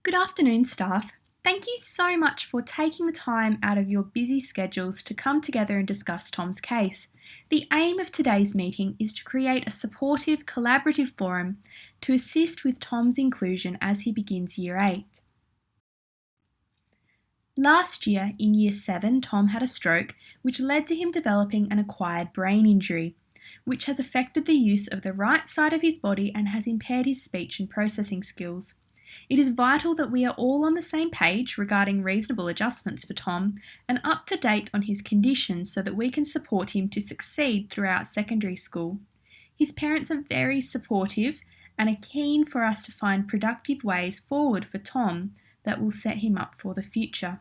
Good afternoon, staff. Thank you so much for taking the time out of your busy schedules to come together and discuss Tom's case. The aim of today's meeting is to create a supportive, collaborative forum to assist with Tom's inclusion as he begins Year 8. Last year, in Year 7, Tom had a stroke, which led to him developing an acquired brain injury, which has affected the use of the right side of his body and has impaired his speech and processing skills. It is vital that we are all on the same page regarding reasonable adjustments for Tom and up to date on his condition so that we can support him to succeed throughout secondary school. His parents are very supportive and are keen for us to find productive ways forward for Tom that will set him up for the future.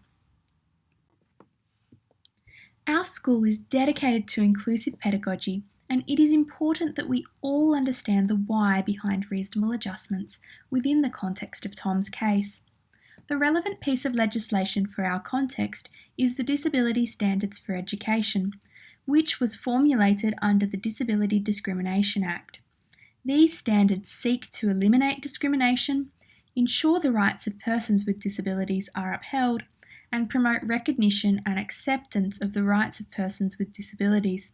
Our school is dedicated to inclusive pedagogy, and it is important that we all understand the why behind reasonable adjustments within the context of Tom's case. The relevant piece of legislation for our context is the Disability Standards for Education, which was formulated under the Disability Discrimination Act. These standards seek to eliminate discrimination, ensure the rights of persons with disabilities are upheld, and promote recognition and acceptance of the rights of persons with disabilities.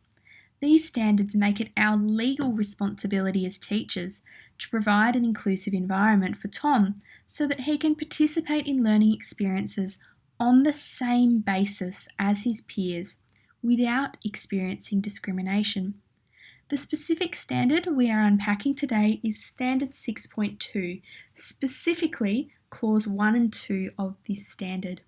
These standards make it our legal responsibility as teachers to provide an inclusive environment for Tom so that he can participate in learning experiences on the same basis as his peers without experiencing discrimination. The specific standard we are unpacking today is Standard 6.2, specifically Clause 1 and 2 of this standard.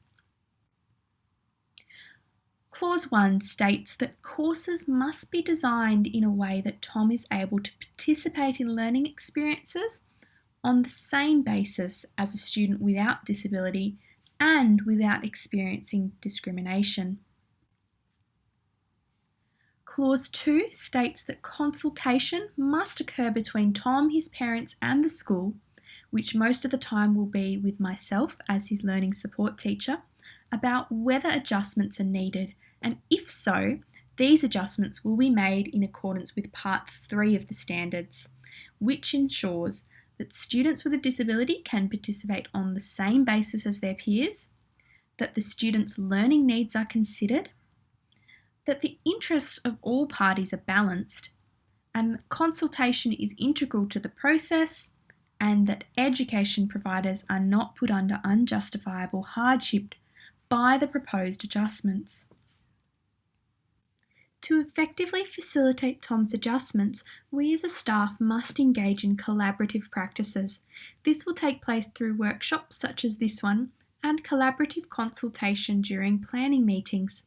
Clause 1 states that courses must be designed in a way that Tom is able to participate in learning experiences on the same basis as a student without disability and without experiencing discrimination. Clause 2 states that consultation must occur between Tom, his parents and the school, which most of the time will be with myself as his learning support teacher, about whether adjustments are needed, and if so, these adjustments will be made in accordance with Part 3 of the standards, which ensures that students with a disability can participate on the same basis as their peers, that the student's learning needs are considered, that the interests of all parties are balanced, and that consultation is integral to the process, and that education providers are not put under unjustifiable hardship by the proposed adjustments. To effectively facilitate Tom's adjustments, we as a staff must engage in collaborative practices. This will take place through workshops such as this one and collaborative consultation during planning meetings.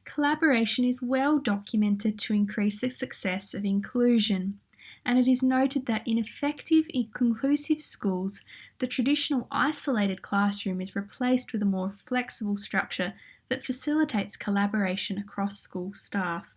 Collaboration is well documented to increase the success of inclusion, and it is noted that in effective inclusive schools, the traditional isolated classroom is replaced with a more flexible structure that facilitates collaboration across school staff.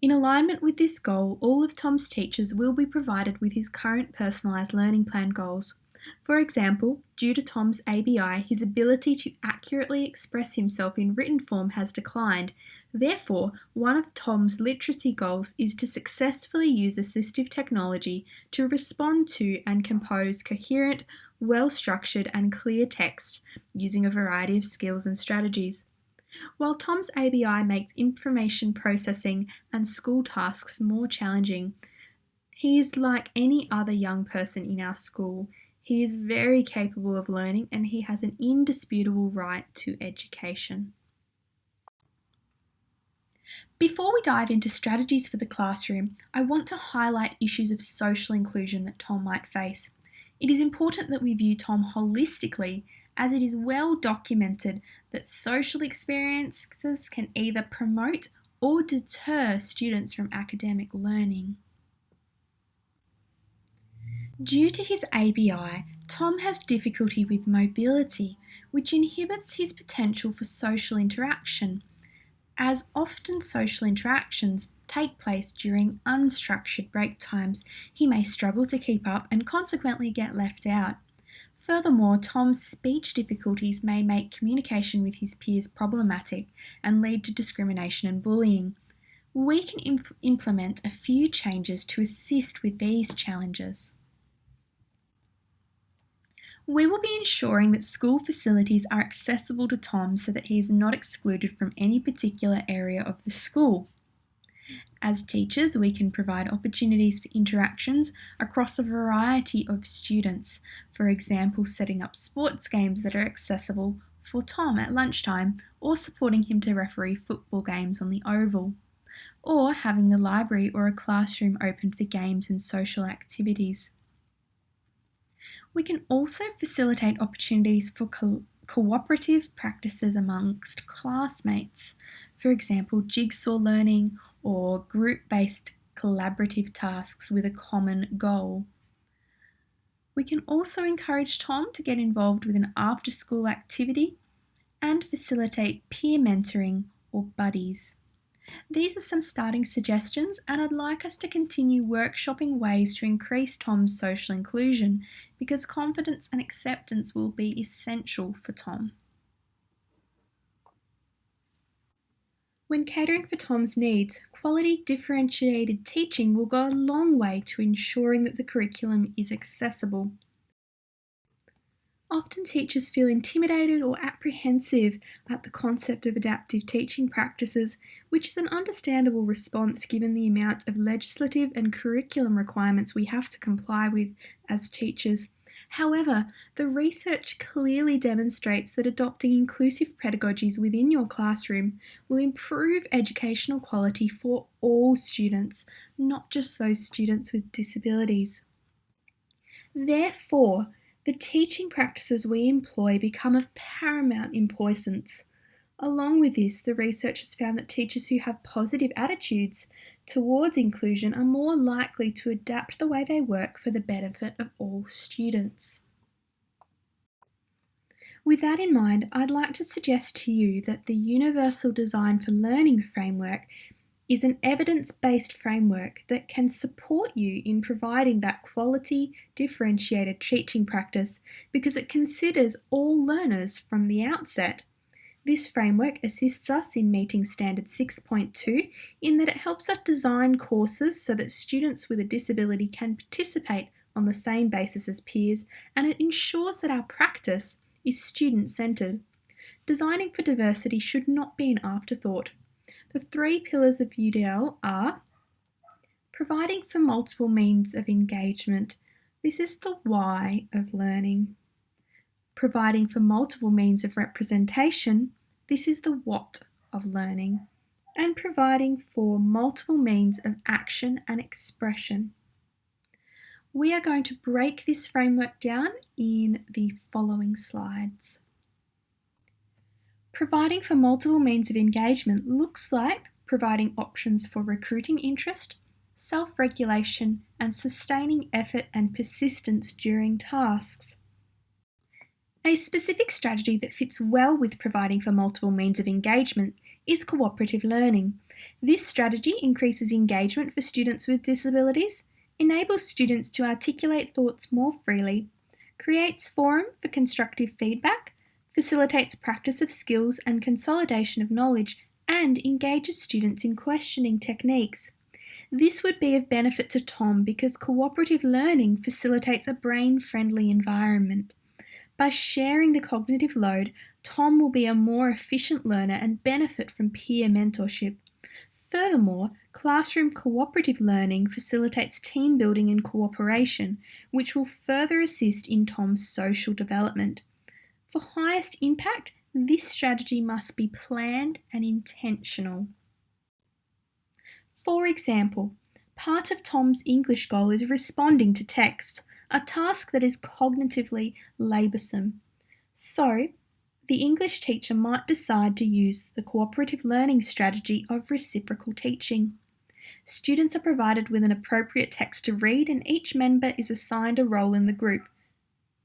In alignment with this goal, all of Tom's teachers will be provided with his current personalised learning plan goals. For example, due to Tom's ABI, his ability to accurately express himself in written form has declined. Therefore, one of Tom's literacy goals is to successfully use assistive technology to respond to and compose coherent, well-structured and clear text using a variety of skills and strategies. While Tom's ABI makes information processing and school tasks more challenging, he is like any other young person in our school. He is very capable of learning and he has an indisputable right to education. Before we dive into strategies for the classroom, I want to highlight issues of social inclusion that Tom might face. It is important that we view Tom holistically, as it is well documented that social experiences can either promote or deter students from academic learning. Due to his ABI, Tom has difficulty with mobility, which inhibits his potential for social interaction, as often social interactions take place during unstructured break times. He may struggle to keep up and consequently get left out. Furthermore, Tom's speech difficulties may make communication with his peers problematic and lead to discrimination and bullying. We can implement a few changes to assist with these challenges. We will be ensuring that school facilities are accessible to Tom so that he is not excluded from any particular area of the school. As teachers, we can provide opportunities for interactions across a variety of students, for example, setting up sports games that are accessible for Tom at lunchtime, or supporting him to referee football games on the oval, or having the library or a classroom open for games and social activities. We can also facilitate opportunities for cooperative practices amongst classmates, for example, jigsaw learning or group-based collaborative tasks with a common goal. We can also encourage Tom to get involved with an after-school activity and facilitate peer mentoring or buddies. These are some starting suggestions, and I'd like us to continue workshopping ways to increase Tom's social inclusion because confidence and acceptance will be essential for Tom. When catering for Tom's needs, quality differentiated teaching will go a long way to ensuring that the curriculum is accessible. Often teachers feel intimidated or apprehensive at the concept of adaptive teaching practices, which is an understandable response given the amount of legislative and curriculum requirements we have to comply with as teachers. However, the research clearly demonstrates that adopting inclusive pedagogies within your classroom will improve educational quality for all students, not just those students with disabilities. Therefore, the teaching practices we employ become of paramount importance. Along with this, the research has found that teachers who have positive attitudes towards inclusion are more likely to adapt the way they work for the benefit of all students. With that in mind, I'd like to suggest to you that the Universal Design for Learning framework is an evidence-based framework that can support you in providing that quality, differentiated teaching practice because it considers all learners from the outset. This framework assists us in meeting Standard 6.2 in that it helps us design courses so that students with a disability can participate on the same basis as peers, and it ensures that our practice is student-centred. Designing for diversity should not be an afterthought. The 3 pillars of Udl are providing for multiple means of engagement. This is the why of learning. Providing for multiple means of representation. This is the what of learning. And providing for multiple means of action and expression. We are going to break this framework down in the following slides. Providing for multiple means of engagement looks like providing options for recruiting interest, self-regulation, and sustaining effort and persistence during tasks. A specific strategy that fits well with providing for multiple means of engagement is cooperative learning. This strategy increases engagement for students with disabilities, enables students to articulate thoughts more freely, creates forum for constructive feedback, facilitates practice of skills and consolidation of knowledge, and engages students in questioning techniques. This would be of benefit to Tom because cooperative learning facilitates a brain-friendly environment. By sharing the cognitive load, Tom will be a more efficient learner and benefit from peer mentorship. Furthermore, classroom cooperative learning facilitates team building and cooperation, which will further assist in Tom's social development. For highest impact, this strategy must be planned and intentional. For example, part of Tom's English goal is responding to text, a task that is cognitively laboursome. So, the English teacher might decide to use the cooperative learning strategy of reciprocal teaching. Students are provided with an appropriate text to read, and each member is assigned a role in the group: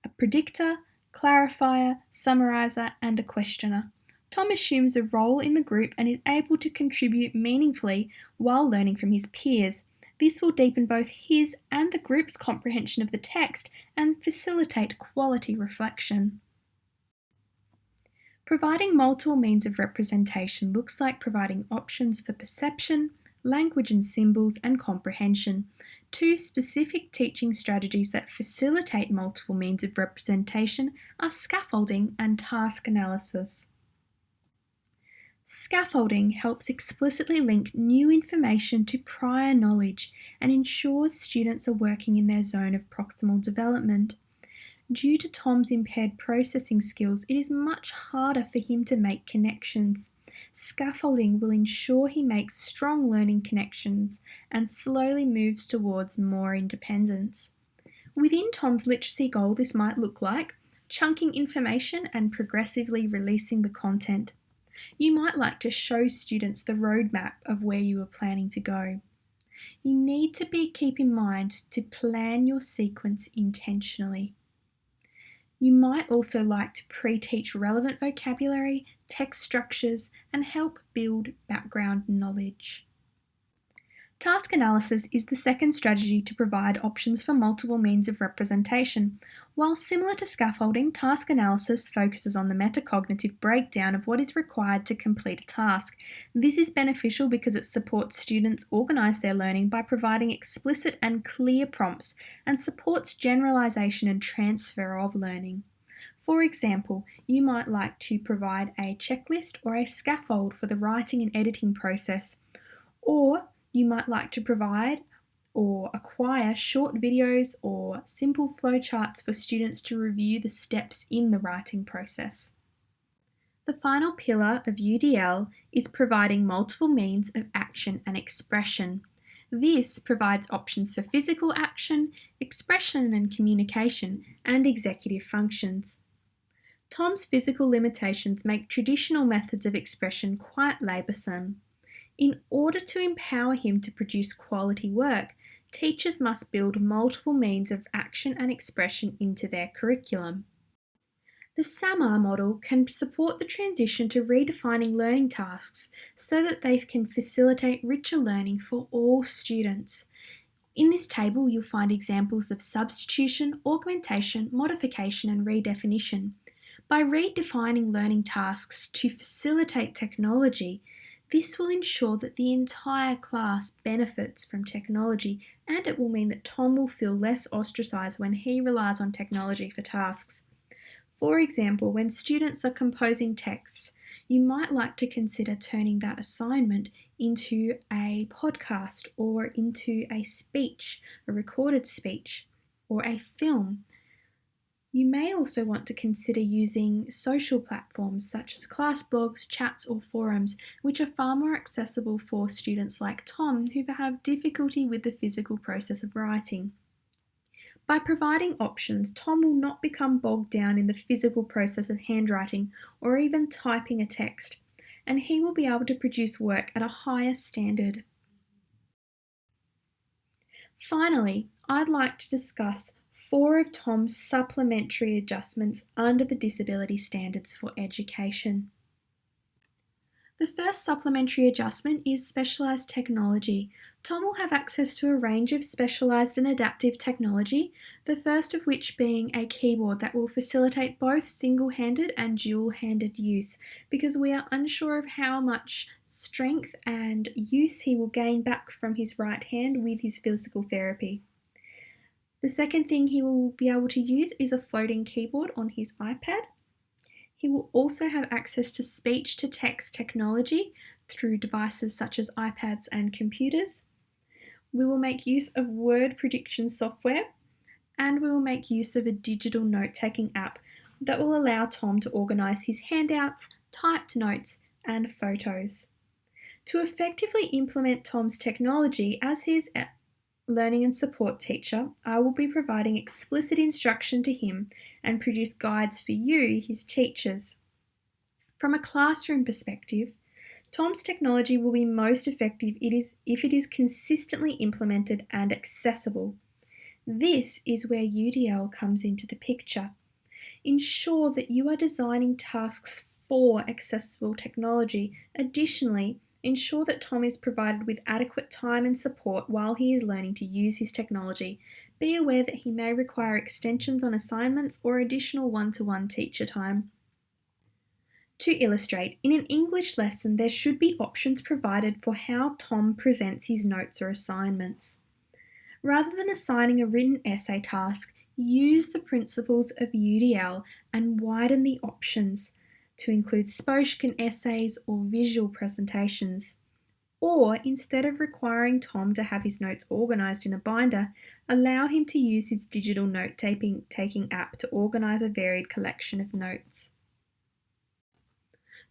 a predictor, clarifier, summariser, and a questioner. Tom assumes a role in the group and is able to contribute meaningfully while learning from his peers. This will deepen both his and the group's comprehension of the text and facilitate quality reflection. Providing multiple means of representation looks like providing options for perception, language and symbols, and comprehension. Two specific teaching strategies that facilitate multiple means of representation are scaffolding and task analysis. Scaffolding helps explicitly link new information to prior knowledge and ensures students are working in their zone of proximal development. Due to Tom's impaired processing skills, it is much harder for him to make connections. Scaffolding will ensure he makes strong learning connections and slowly moves towards more independence. Within Tom's literacy goal, this might look like chunking information and progressively releasing the content. You might like to show students the roadmap of where you are planning to go. You need to keep in mind to plan your sequence intentionally. You might also like to pre-teach relevant vocabulary, text structures, and help build background knowledge. Task analysis is the second strategy to provide options for multiple means of representation. While similar to scaffolding, task analysis focuses on the metacognitive breakdown of what is required to complete a task. This is beneficial because it supports students organise their learning by providing explicit and clear prompts and supports generalisation and transfer of learning. For example, you might like to provide a checklist or a scaffold for the writing and editing process, or you might like to provide or acquire short videos or simple flowcharts for students to review the steps in the writing process. The final pillar of UDL is providing multiple means of action and expression. This provides options for physical action, expression and communication, and executive functions. Tom's physical limitations make traditional methods of expression quite laboursome. In order to empower him to produce quality work, teachers must build multiple means of action and expression into their curriculum. The SAMR model can support the transition to redefining learning tasks so that they can facilitate richer learning for all students. In this table, you'll find examples of substitution, augmentation, modification, and redefinition. By redefining learning tasks to facilitate technology, this will ensure that the entire class benefits from technology, and it will mean that Tom will feel less ostracised when he relies on technology for tasks. For example, when students are composing texts, you might like to consider turning that assignment into a podcast or into a speech, a recorded speech, or a film. You may also want to consider using social platforms such as class blogs, chats, or forums, which are far more accessible for students like Tom who have difficulty with the physical process of writing. By providing options, Tom will not become bogged down in the physical process of handwriting or even typing a text, and he will be able to produce work at a higher standard. Finally, I'd like to discuss 4 of Tom's supplementary adjustments under the Disability Standards for Education. The first supplementary adjustment is specialised technology. Tom will have access to a range of specialised and adaptive technology, the first of which being a keyboard that will facilitate both single-handed and dual-handed use, because we are unsure of how much strength and use he will gain back from his right hand with his physical therapy. The second thing he will be able to use is a floating keyboard on his iPad. He will also have access to speech-to-text technology through devices such as iPads and computers. We will make use of word prediction software, and we will make use of a digital note-taking app that will allow Tom to organise his handouts, typed notes, and photos. To effectively implement Tom's technology as his learning and support teacher, I will be providing explicit instruction to him and produce guides for you, his teachers. From a classroom perspective, Tom's technology will be most effective if it is consistently implemented and accessible. This is where UDL comes into the picture. Ensure that you are designing tasks for accessible technology. Additionally, ensure that Tom is provided with adequate time and support while he is learning to use his technology. Be aware that he may require extensions on assignments or additional one-to-one teacher time. To illustrate, in an English lesson there should be options provided for how Tom presents his notes or assignments. Rather than assigning a written essay task, use the principles of UDL and widen the options to include spoken essays or visual presentations. Or, instead of requiring Tom to have his notes organised in a binder, allow him to use his digital note-taking app to organise a varied collection of notes.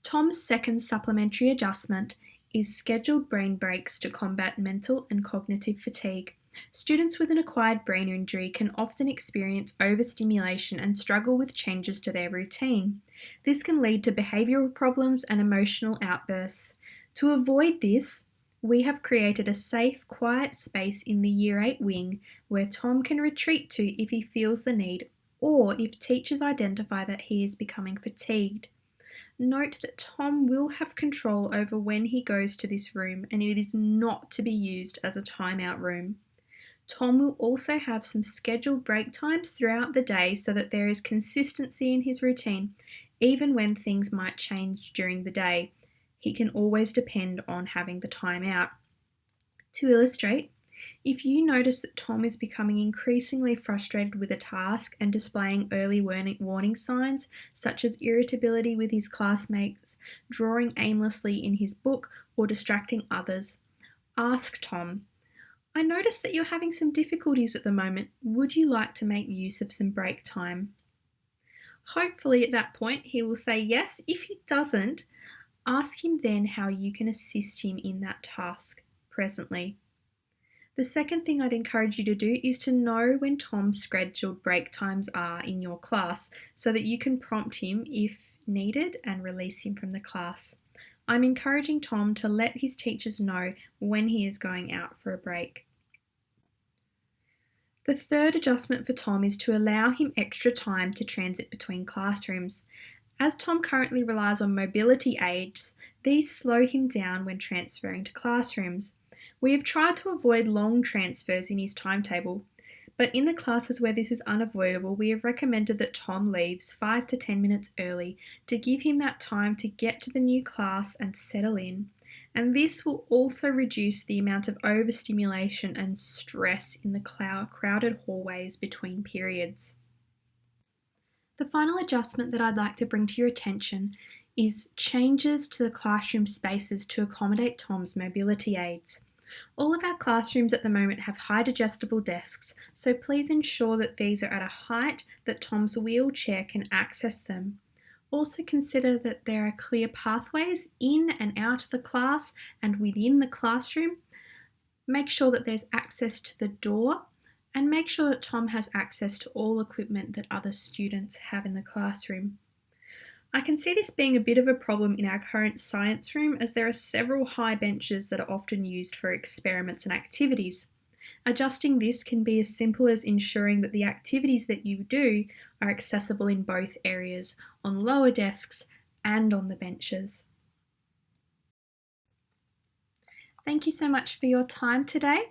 Tom's second supplementary adjustment is scheduled brain breaks to combat mental and cognitive fatigue. Students with an acquired brain injury can often experience overstimulation and struggle with changes to their routine. This can lead to behavioural problems and emotional outbursts. To avoid this, we have created a safe, quiet space in the Year 8 wing where Tom can retreat to if he feels the need or if teachers identify that he is becoming fatigued. Note that Tom will have control over when he goes to this room and it is not to be used as a timeout room. Tom will also have some scheduled break times throughout the day so that there is consistency in his routine, even when things might change during the day. He can always depend on having the time out. To illustrate, if you notice that Tom is becoming increasingly frustrated with a task and displaying early warning signs, such as irritability with his classmates, drawing aimlessly in his book, or distracting others, ask Tom, "I notice that you're having some difficulties at the moment. Would you like to make use of some break time?" Hopefully at that point he will say yes. If he doesn't, ask him then how you can assist him in that task presently. The second thing I'd encourage you to do is to know when Tom's scheduled break times are in your class so that you can prompt him if needed and release him from the class. I'm encouraging Tom to let his teachers know when he is going out for a break. The third adjustment for Tom is to allow him extra time to transit between classrooms. As Tom currently relies on mobility aids, these slow him down when transferring to classrooms. We have tried to avoid long transfers in his timetable, but in the classes where this is unavoidable, we have recommended that Tom leaves 5 to 10 minutes early to give him that time to get to the new class and settle in. And this will also reduce the amount of overstimulation and stress in the crowded hallways between periods. The final adjustment that I'd like to bring to your attention is changes to the classroom spaces to accommodate Tom's mobility aids. All of our classrooms at the moment have height adjustable desks, so please ensure that these are at a height that Tom's wheelchair can access them. Also consider that there are clear pathways in and out of the class and within the classroom. Make sure that there's access to the door and make sure that Tom has access to all equipment that other students have in the classroom. I can see this being a bit of a problem in our current science room as there are several high benches that are often used for experiments and activities. Adjusting this can be as simple as ensuring that the activities that you do are accessible in both areas, on lower desks and on the benches. Thank you so much for your time today.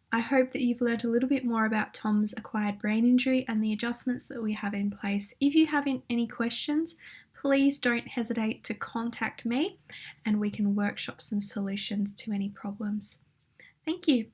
I hope that you've learned a little bit more about Tom's acquired brain injury and the adjustments that we have in place. If you have any questions, please don't hesitate to contact me and we can workshop some solutions to any problems. Thank you.